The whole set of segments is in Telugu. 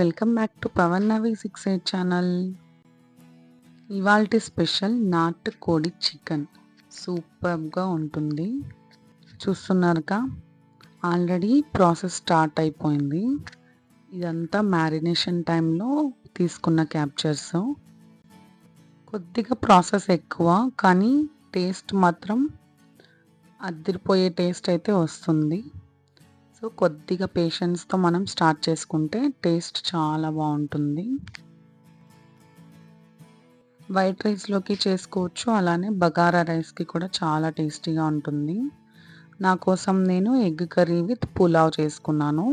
Welcome back to Pawan Navi 68 channel. ఇవాల్టి స్పెషల్ నాటుకోడి చికెన్ సూపర్గా ఉంటుంది. చూస్తున్నారుగా, ఆల్రెడీ ప్రాసెస్ స్టార్ట్ అయిపోయింది. ఇదంతా మ్యారినేషన్ టైంలో తీసుకున్న క్యాప్చర్స్. కొద్దిగా ప్రాసెస్ ఎక్కువ, కానీ టేస్ట్ మాత్రం అదిరిపోయే టేస్ట్ అయితే వస్తుంది. సో కొద్దిగా పేషెన్స్తో మనం స్టార్ట్ చేసుకుంటే టేస్ట్ చాలా బాగుంటుంది. వైట్ రైస్లోకి చేసుకోవచ్చు, అలానే బగారా రైస్కి కూడా చాలా టేస్టీగా ఉంటుంది. నా కోసం నేను ఎగ్ కర్రీ విత్ పులావ్ చేసుకున్నాను.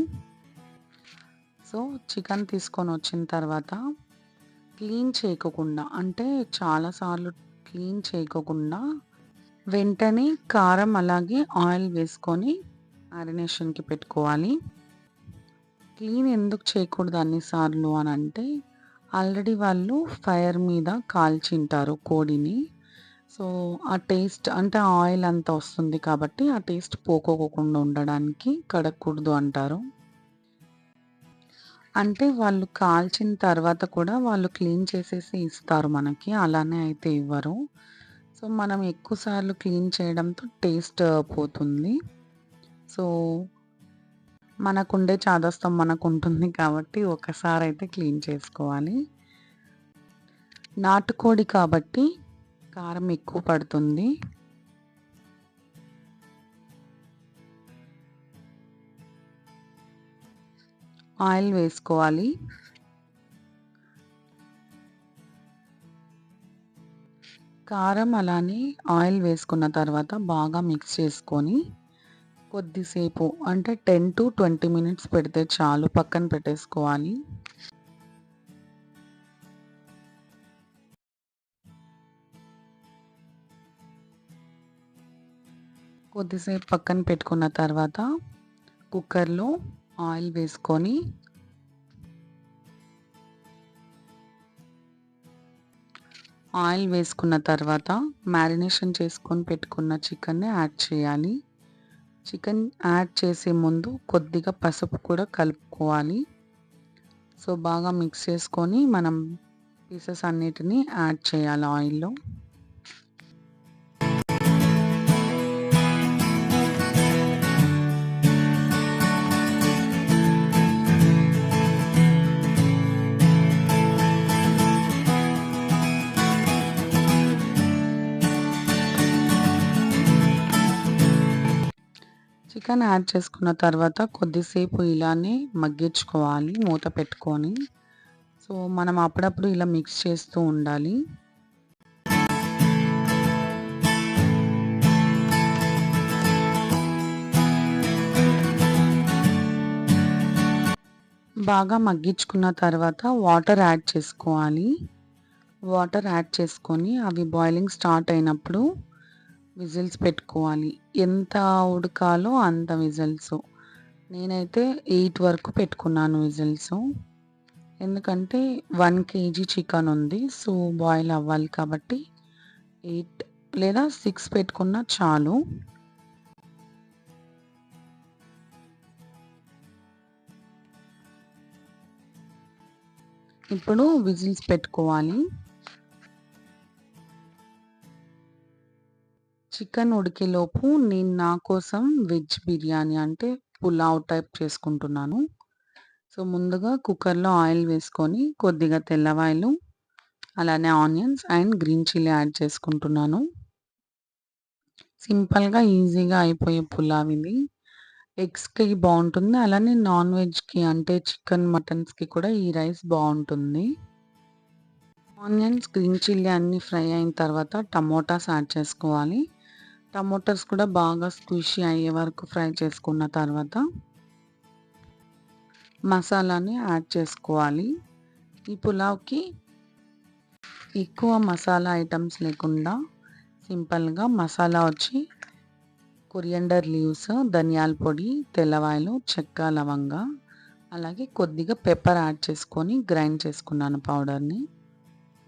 సో చికెన్ తీసుకొని వచ్చిన తర్వాత క్లీన్ చేయకోకుండా, అంటే చాలాసార్లు క్లీన్ చేయకోకుండా వెంటనే కారం అలాగే ఆయిల్ వేసుకొని మ్యారినేషన్కి పెట్టుకోవాలి. క్లీన్ ఎందుకు చేయకూడదు అన్నిసార్లు అని అంటే, ఆల్రెడీ వాళ్ళు ఫైర్ మీద కాల్చింటారు కోడిని. సో ఆ టేస్ట్ అంటే ఆయిల్ అంతా వస్తుంది కాబట్టి ఆ టేస్ట్ పోకోకుండా ఉండడానికి కడగకూడదు అంటారు. అంటే వాళ్ళు కాల్చిన తర్వాత కూడా వాళ్ళు క్లీన్ చేసేసి ఇస్తారు మనకి, అలానే అయితే ఇవ్వరు. సో మనం ఎక్కువసార్లు క్లీన్ చేయడంతో టేస్ట్ పోతుంది. సో మనకుండే చాదస్తం మనకుంటుంది కాబట్టి ఒకసారి అయితే క్లీన్ చేసుకోవాలి. నాటుకోడి కాబట్టి కారం ఎక్కువ పడుతుంది. ఆయిల్ వేసుకోవాలి. కారం అలానే ఆయిల్ వేసుకున్న తర్వాత బాగా మిక్స్ చేసుకొని కొద్దిసేపు అంటే 10 to 20 మినిట్స్ పెడితే చాలు, పక్కన పెట్టేసుకోవాలి. కొద్దిసేపు పక్కన పెట్టుకున్న తర్వాత కుక్కర్లో ఆయిల్ వేసుకొని ఆయిల్ వేసుకున్న తర్వాత మ్యారినేషన్ చేసుకొని పెట్టుకున్న చికెన్ని యాడ్ చేయాలి. చికెన్ యాడ్ చేసే ముందు కొద్దిగా పసుపు కూడా కలుపుకోవాలి. సో బాగా మిక్స్ చేసుకొని మనం పీసెస్ అన్నిటినీ యాడ్ చేయాలి ఆయిల్లో. చికెన్ యాడ్ చేసుకున్న తర్వాత కొద్దిసేపు ఇలానే మగ్గించుకోవాలి మూత పెట్టుకొని. సో మనం అప్పుడప్పుడు ఇలా మిక్స్ చేస్తూ ఉండాలి. బాగా మగ్గించుకున్న తర్వాత వాటర్ యాడ్ చేసుకోవాలి. వాటర్ యాడ్ చేసుకొని అవి బాయిలింగ్ స్టార్ట్ అయినప్పుడు విజిల్స్ పెట్టుకోవాలి. ఎంత ఉడకాలో అంత విజిల్స్. నేనైతే 8 వరకు పెట్టుకున్నాను విజిల్స్. ఎందుకంటే 1 kg చికెన్ ఉంది. సో బాయిల్ అవ్వాలి కాబట్టి 8 లేదా 6 పెట్టుకున్నా చాలు. ఇప్పుడు విజిల్స్ పెట్టుకోవాలి. చికెన్ ఉడికేలోపు నేను నా కోసం వెజ్ బిర్యానీ అంటే పులావ్ టైప్ చేసుకుంటున్నాను. సో ముందుగా కుక్కర్లో ఆయిల్ వేసుకొని కొద్దిగా తెల్లవాయలు అలానే onions and green chilli add చేసుకుంటున్నాను. సింపుల్గా ఈజీగా అయిపోయే పులావ్ ఇది. ఎగ్స్కి బాగుంటుంది, అలానే నాన్ వెజ్కి అంటే చికెన్ మటన్స్కి కూడా ఈ రైస్ బాగుంటుంది. ఆనియన్స్ గ్రీన్ చిల్లీ అన్నీ ఫ్రై అయిన తర్వాత టమోటాస్ యాడ్ చేసుకోవాలి. టమోటాస్ కూడా బాగా స్క్విషీ అయ్యే వరకు ఫ్రై చేసుకున్న తర్వాత మసాలాని యాడ్ చేసుకోవాలి. ఈ పులావ్కి ఎక్కువ మసాలా ఐటమ్స్ లేకుండా సింపుల్గా మసాలా వచ్చి కొరియండర్ లీవ్స్, ధనియాల పొడి, తెల్లవాయలు, చెక్క, లవంగ, అలాగే కొద్దిగా పెప్పర్ యాడ్ చేసుకొని గ్రైండ్ చేసుకున్నాను పౌడర్ని.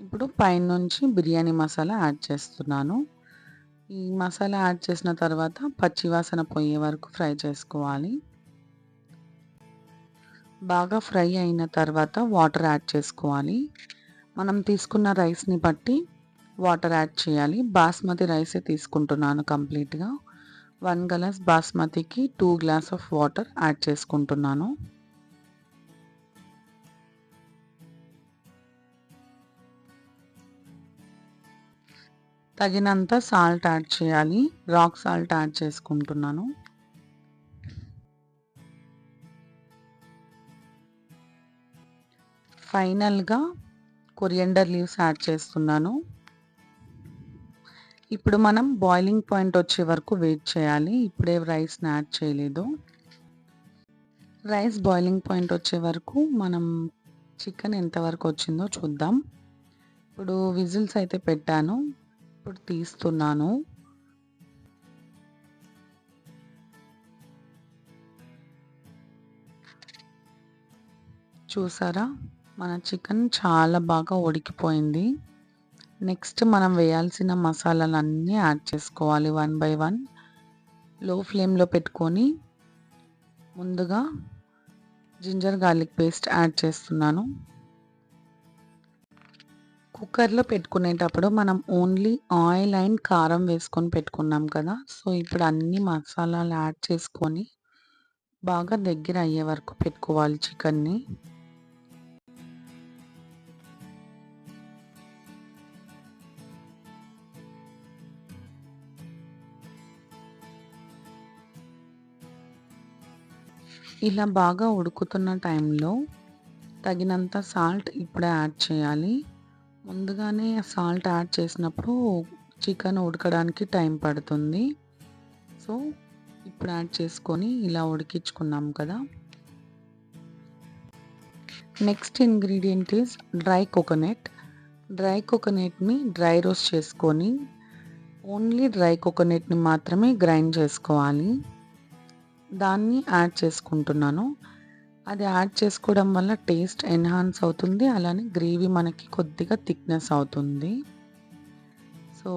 ఇప్పుడు పైనుంచి బిర్యానీ మసాలా యాడ్ చేస్తున్నాను. ఈ మసాలా యాడ్ చేసిన తర్వాత పచ్చివాసన పోయే వరకు ఫ్రై చేసుకోవాలి. బాగా ఫ్రై అయిన తర్వాత వాటర్ యాడ్ చేసుకోవాలి. మనం తీసుకున్న రైస్‌ని బట్టి వాటర్ యాడ్ చేయాలి. బాస్మతి రైసే తీసుకుంటున్నాను కంప్లీట్‌గా. 1 గ్లాస్ బాస్మతికి 2 గ్లాస్ ఆఫ్ వాటర్ యాడ్ చేసుకుంటున్నాను. తగినంత సాల్ట్ యాడ్ చేయాలి. రాక్ సాల్ట్ యాడ్ చేసుకుంటున్నాను. ఫైనల్‌గా కొరియండర్ లీవ్స్ యాడ్ చేస్తున్నాను. ఇప్పుడు మనం బాయిలింగ్ పాయింట్ వచ్చే వరకు వెయిట్ చేయాలి. ఇప్పుడే రైస్‌ని యాడ్ చేయలేదు. రైస్ బాయిలింగ్ పాయింట్ వచ్చే వరకు మనం చికెన్ ఎంతవరకు వచ్చిందో చూద్దాం. ఇప్పుడు విజిల్స్ అయితే పెట్టాను. ఇప్పుడు తీస్తున్నాను. చూసారా? మన చికెన్ చాలా బాగా ఉడికిపోయింది. నెక్స్ట్ మనం వేయాల్సిన మసాలాలన్నీ యాడ్ చేసుకోవాలి వన్ బై వన్. లో ఫ్లేమ్‌లో పెట్టుకొని ముందుగా జింజర్ గార్లిక్ పేస్ట్ యాడ్ చేస్తున్నాను. కుక్కర్‌లో పెట్టుకునేటప్పుడు మనం ఓన్లీ ఆయిల్ అండ్ కారం వేసుకొని పెట్టుకున్నాం కదా! సో, ఇప్పుడు అన్ని మసాలాలు యాడ్ చేసుకొని బాగా దగ్గర అయ్యే వరకు పెట్టుకోవాలి చికెన్‌ని. ఇలా బాగా ఉడుకుతున్న టైంలో తగినంత సాల్ట్ ఇప్పుడే యాడ్ చేయాలి. ముందుగానే సాల్ట్ యాడ్ చేసినప్పుడు చికెన్ ఉడకడానికి టైం పడుతుంది. సో, ఇప్పుడు యాడ్ చేసుకొని ఇలా ఉడికించుకున్నాం కదా! Next ingredient is dry coconut. Dry కోకోనట్‌ని డ్రై రోస్ట్ చేసుకొని ఓన్లీ డ్రై కోకోనట్‌ని మాత్రమే గ్రైండ్ చేసుకోవాలి. దాన్ని యాడ్ చేసుకుంటున్నాను. అది యాడ్ చేసుకోవడం వల్ల టేస్ట్ ఎన్హాన్స్ అవుతుంది. అలానే గ్రేవీ మనకి కొద్దిగా థిక్‌నెస్ అవుతుంది. సో,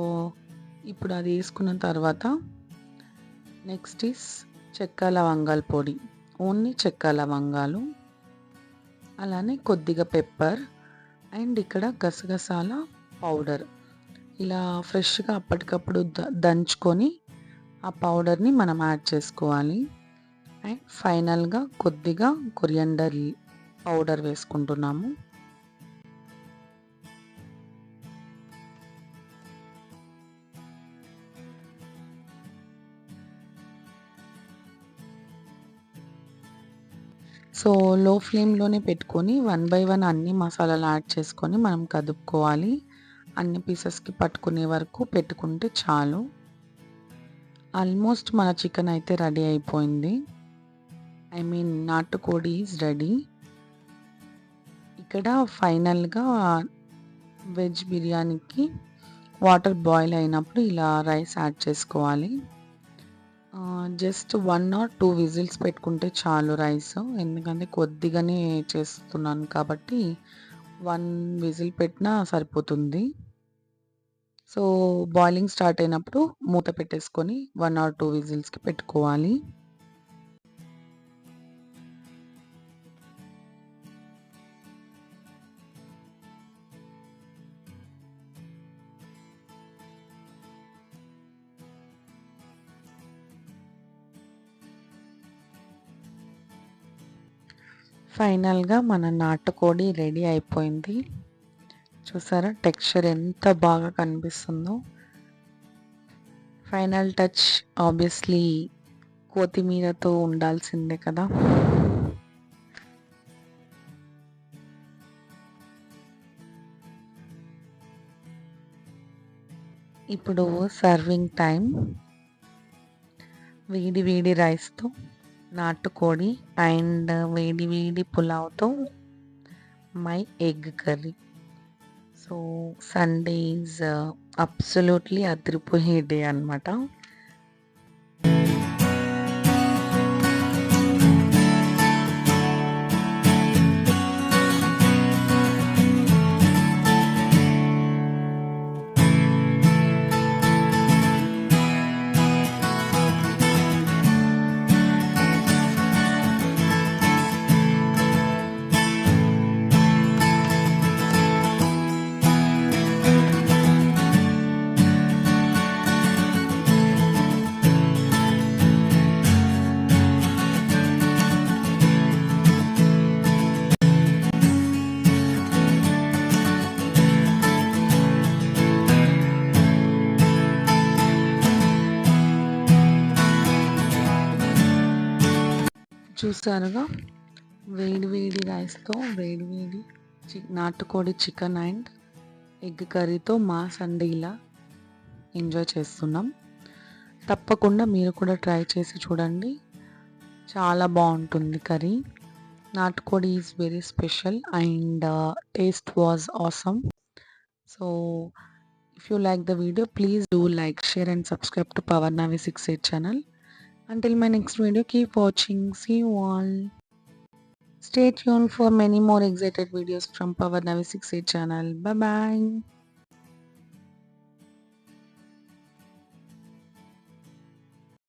ఇప్పుడు అది ఏసుకున్న తర్వాత నెక్స్ట్ ఈజ్ చెక్క లవంగాల పొడి. ఓన్లీ చెక్క లవంగాలు. అలానే కొద్దిగా పెప్పర్ అండ్ ఇక్కడ గసగసాల పౌడర్. ఇలా ఫ్రెష్‌గా అప్పటికప్పుడు దంచుకొని ఆ పౌడర్‌ని మనం యాడ్ చేసుకోవాలి. అండ్ ఫైనల్‌గా కొద్దిగా కొరియండర్ పౌడర్ వేసుకుంటున్నాము. సో, లో ఫ్లేమ్‌లోనే పెట్టుకొని వన్ బై వన్ అన్ని మసాలాలు యాడ్ చేసుకొని మనం కదుపుకోవాలి. అన్ని పీసెస్‌కి పట్టుకునే వరకు పెట్టుకుంటే చాలు. ఆల్మోస్ట్ మన చికెన్ అయితే రెడీ అయిపోయింది. ఐ మీన్ నాటుకోడి ఈజ్ రెడీ. ఇక్కడ ఫైనల్‌గా వెజ్ బిర్యానీకి వాటర్ బాయిల్ అయినప్పుడు ఇలా రైస్ యాడ్ చేసుకోవాలి. జస్ట్ 1 ఆర్ 2 విజిల్స్ పెట్టుకుంటే చాలు రైస్. ఎందుకంటే కొద్దిగానే చేస్తున్నాను కాబట్టి 1 విజిల్ పెట్టినా సరిపోతుంది. సో, బాయిలింగ్ స్టార్ట్ అయినప్పుడు మూత పెట్టేసుకొని 1 ఆర్ 2 విజిల్స్‌కి పెట్టుకోవాలి. ఫైనల్‌గా మన నాటుకోడి రెడీ అయిపోయింది. చూసారా టెక్స్చర్ ఎంత బాగా కనిపిస్తుందో. ఫైనల్ టచ్ ఆబ్వియస్‌లీ కొత్తిమీరతో ఉండాల్సిందే కదా! ఇప్పుడు సర్వింగ్ టైం. వేడి వేడి రైస్‌తో నాటుకోడి అండ్ వేడి వేడి పులావ్‌తో my egg curry. So, Sunday is అబ్సల్యూట్‌లీ అదిరిపోయే డే అనమాట. చూసారుగా వేడి వేడి రైస్‌తో వేడి వేడి నాటుకోడి చికెన్ అండ్ ఎగ్ కర్రీతో మా సండే ఇలా ఎంజాయ్ చేస్తున్నాం. తప్పకుండా మీరు కూడా ట్రై చేసి చూడండి. చాలా బాగుంటుంది కర్రీ. నాటుకోడి is very special and taste was awesome. So if you like the video, please do like, share and subscribe to Power Navi 68 channel. Until my next video, keep watching. See you all. Stay tuned for many more excited videos from Power Navi 68 channel. Bye bye.